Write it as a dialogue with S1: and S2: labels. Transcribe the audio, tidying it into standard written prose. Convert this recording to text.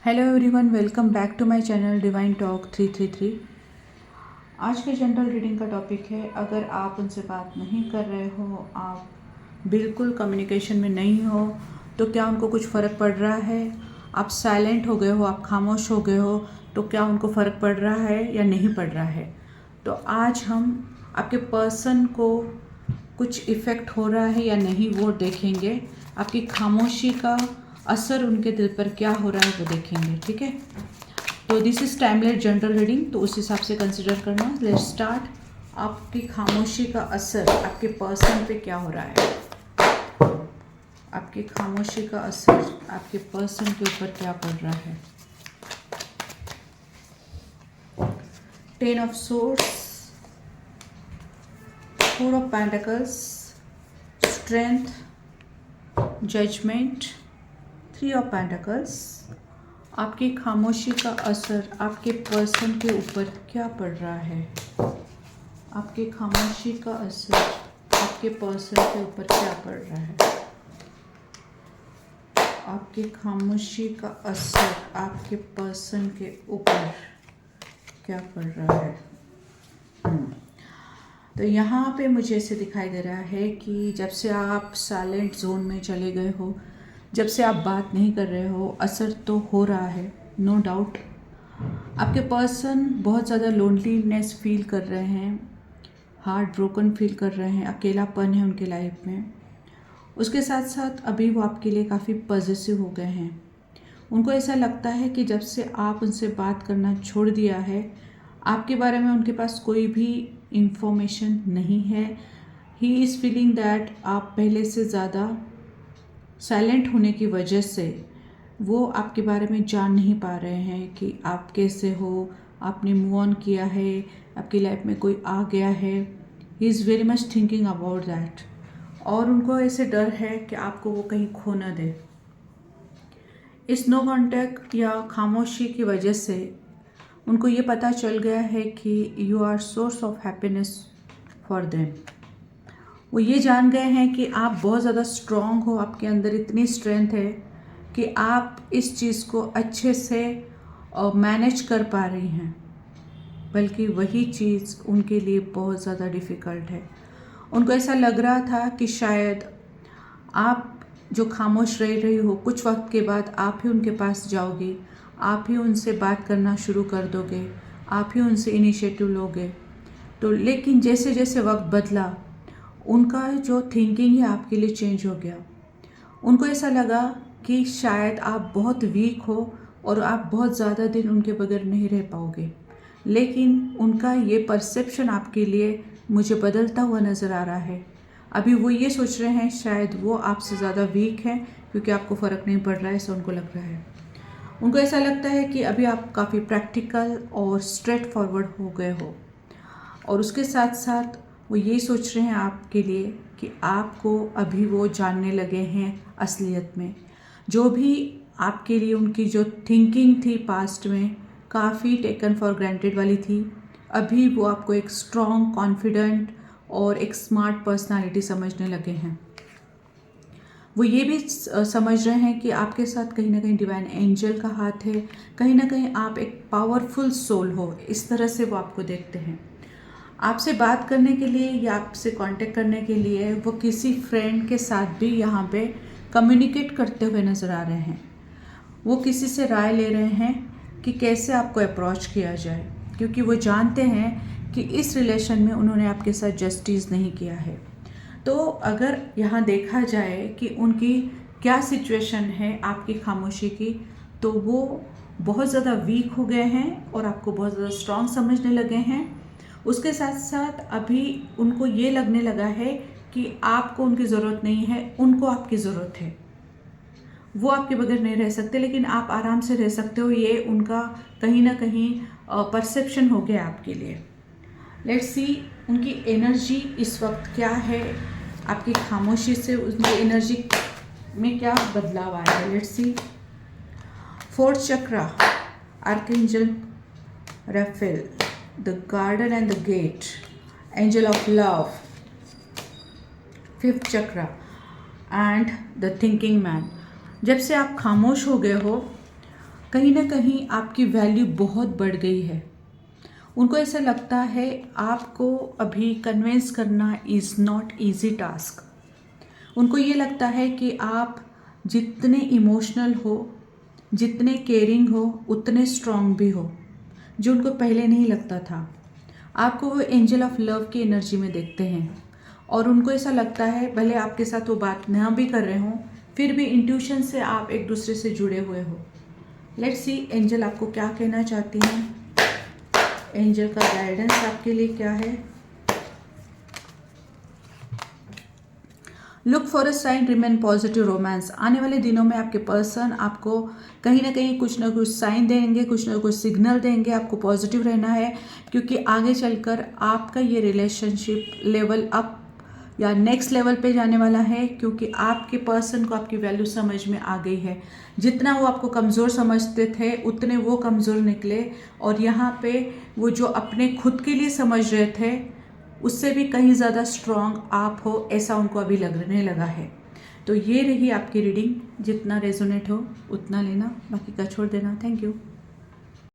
S1: Hello everyone, welcome back to my channel divine talk 333। आज के general reading का topic है, अगर आप उनसे बात नहीं कर रहे हो, आप बिल्कुल कम्युनिकेशन में नहीं हो, तो क्या उनको कुछ फ़र्क पड़ रहा है? आप साइलेंट हो गए हो, आप खामोश हो गए हो, तो क्या उनको फ़र्क पड़ रहा है या नहीं पड़ रहा है? तो आज हम आपके पर्सन को कुछ इफ़ेक्ट हो रहा है या नहीं वो देखेंगे। आपकी खामोशी का असर उनके दिल पर क्या हो रहा है वो देखेंगे, ठीक है? तो this is timeless general reading, तो उस हिसाब से कंसिडर करना। Let's start. आपकी खामोशी का असर आपके पर्सन पे क्या हो रहा है? आपकी खामोशी का असर आपके पर्सन के ऊपर क्या पड़ रहा है? 10 of swords, 4 of pentacles, strength, judgement, 3 of pentacles. आपकी खामोशी का असर आपके पर्सन के ऊपर क्या पड़ रहा है? आपकी खामोशी का असर आपके पर्सन के ऊपर क्या पड़ रहा है? आपकी खामोशी का असर आपके पर्सन के ऊपर क्या पड़ रहा है? तो यहाँ पे मुझे ऐसे दिखाई दे रहा है कि जब से आप साइलेंट जोन में चले गए हो, जब से आप बात नहीं कर रहे हो, असर तो हो रहा है, नो डाउट। आपके पर्सन बहुत ज़्यादा लोनलीनेस फील कर रहे हैं, हार्ट ब्रोकन फील कर रहे हैं, अकेलापन है उनके लाइफ में। उसके साथ साथ अभी वो आपके लिए काफ़ी पॉजिटिव हो गए हैं। उनको ऐसा लगता है कि जब से आप उनसे बात करना छोड़ दिया है, आपके बारे में उनके पास कोई भी इंफॉर्मेशन नहीं है। ही इज़ फीलिंग दैट आप पहले से ज़्यादा साइलेंट होने की वजह से वो आपके बारे में जान नहीं पा रहे हैं कि आप कैसे हो, आपने मूव ऑन किया है, आपकी लाइफ में कोई आ गया है। He is very much thinking about that, और उनको ऐसे डर है कि आपको वो कहीं खो ना दे। इस नो कॉन्टैक्ट या खामोशी की वजह से उनको ये पता चल गया है कि you are source of happiness for them. वो ये जान गए हैं कि आप बहुत ज़्यादा स्ट्रॉन्ग हो, आपके अंदर इतनी स्ट्रेंथ है कि आप इस चीज़ को अच्छे से मैनेज कर पा रही हैं, बल्कि वही चीज़ उनके लिए बहुत ज़्यादा डिफ़िकल्ट है। उनको ऐसा लग रहा था कि शायद आप जो खामोश रह रही हो, कुछ वक्त के बाद आप ही उनके पास जाओगी, आप ही उनसे बात करना शुरू कर दोगे, आप ही उनसे इनिशिएटिव लोगे। तो लेकिन जैसे जैसे वक्त बदला, उनका जो थिंकिंग है आपके लिए चेंज हो गया। उनको ऐसा लगा कि शायद आप बहुत वीक हो और आप बहुत ज़्यादा दिन उनके बगैर नहीं रह पाओगे, लेकिन उनका ये परसेप्शन आपके लिए मुझे बदलता हुआ नज़र आ रहा है। अभी वो ये सोच रहे हैं शायद वो आपसे ज़्यादा वीक हैं, क्योंकि आपको फ़र्क नहीं पड़ रहा है, ऐसा उनको लग रहा है। उनको ऐसा लगता है कि अभी आप काफ़ी प्रैक्टिकल और स्ट्रेट फॉरवर्ड हो गए हो, और उसके साथ साथ वो ये सोच रहे हैं आपके लिए कि आपको अभी वो जानने लगे हैं असलियत में। जो भी आपके लिए उनकी जो थिंकिंग थी पास्ट में काफ़ी टेकन फॉर ग्रांटेड वाली थी, अभी वो आपको एक स्ट्रॉन्ग, कॉन्फिडेंट और एक स्मार्ट पर्सनालिटी समझने लगे हैं। वो ये भी समझ रहे हैं कि आपके साथ कहीं ना कहीं डिवाइन एंजल का हाथ है, कहीं ना कहीं आप एक पावरफुल सोल हो, इस तरह से वो आपको देखते हैं। आपसे बात करने के लिए या आपसे कांटेक्ट करने के लिए वो किसी फ्रेंड के साथ भी यहाँ पे कम्युनिकेट करते हुए नज़र आ रहे हैं। वो किसी से राय ले रहे हैं कि कैसे आपको अप्रोच किया जाए, क्योंकि वो जानते हैं कि इस रिलेशन में उन्होंने आपके साथ जस्टिस नहीं किया है। तो अगर यहाँ देखा जाए कि उनकी क्या सिचुएशन है आपकी खामोशी की, तो वो बहुत ज़्यादा वीक हो गए हैं और आपको बहुत ज़्यादा स्ट्रॉन्ग समझने लगे हैं। उसके साथ साथ अभी उनको ये लगने लगा है कि आपको उनकी ज़रूरत नहीं है, उनको आपकी ज़रूरत है। वो आपके बगैर नहीं रह सकते, लेकिन आप आराम से रह सकते हो, ये उनका कहीं ना कहीं परसेप्शन हो गया आपके लिए। लेट्स सी उनकी एनर्जी इस वक्त क्या है, आपकी खामोशी से उनकी एनर्जी में क्या बदलाव आया है। Let's see. 4th chakra, archangel Raphael, the garden and the gate, angel of love, 5th chakra and the thinking man. जब से आप खामोश हो गए हो, कहीं ना कहीं आपकी वैल्यू बहुत बढ़ गई है। उनको ऐसा लगता है आपको अभी कन्विंस करना इज़ नॉट ईजी टास्क। उनको ये लगता है कि आप जितने इमोशनल हो, जितने केयरिंग हो, उतने स्ट्रांग भी हो, जो उनको पहले नहीं लगता था। आपको वो एंजल ऑफ लव की एनर्जी में देखते हैं और उनको ऐसा लगता है भले आपके साथ वो बात ना भी कर रहे हों, फिर भी इंट्यूशन से आप एक दूसरे से जुड़े हुए हो। लेट्स सी एंजल आपको क्या कहना चाहती हैं। एंजल का गाइडेंस आपके लिए क्या है। Look for a sign, remain positive romance. आने वाले दिनों में आपके पर्सन आपको कहीं ना कहीं कुछ ना कुछ साइन देंगे, कुछ ना कुछ सिग्नल देंगे। आपको पॉजिटिव रहना है क्योंकि आगे चलकर आपका ये रिलेशनशिप लेवल अप या नेक्स्ट लेवल पे जाने वाला है, क्योंकि आपके पर्सन को आपकी वैल्यू समझ में आ गई है। जितना वो आपको कमज़ोर समझते थे उतने वो कमज़ोर निकले और यहाँ पे वो जो अपने खुद के लिए समझ रहे थे उससे भी कहीं ज़्यादा स्ट्रॉन्ग आप हो, ऐसा उनको अभी लगने लगा है। तो ये रही आपकी रीडिंग। जितना रेजोनेट हो उतना लेना, बाकी का छोड़ देना। Thank you.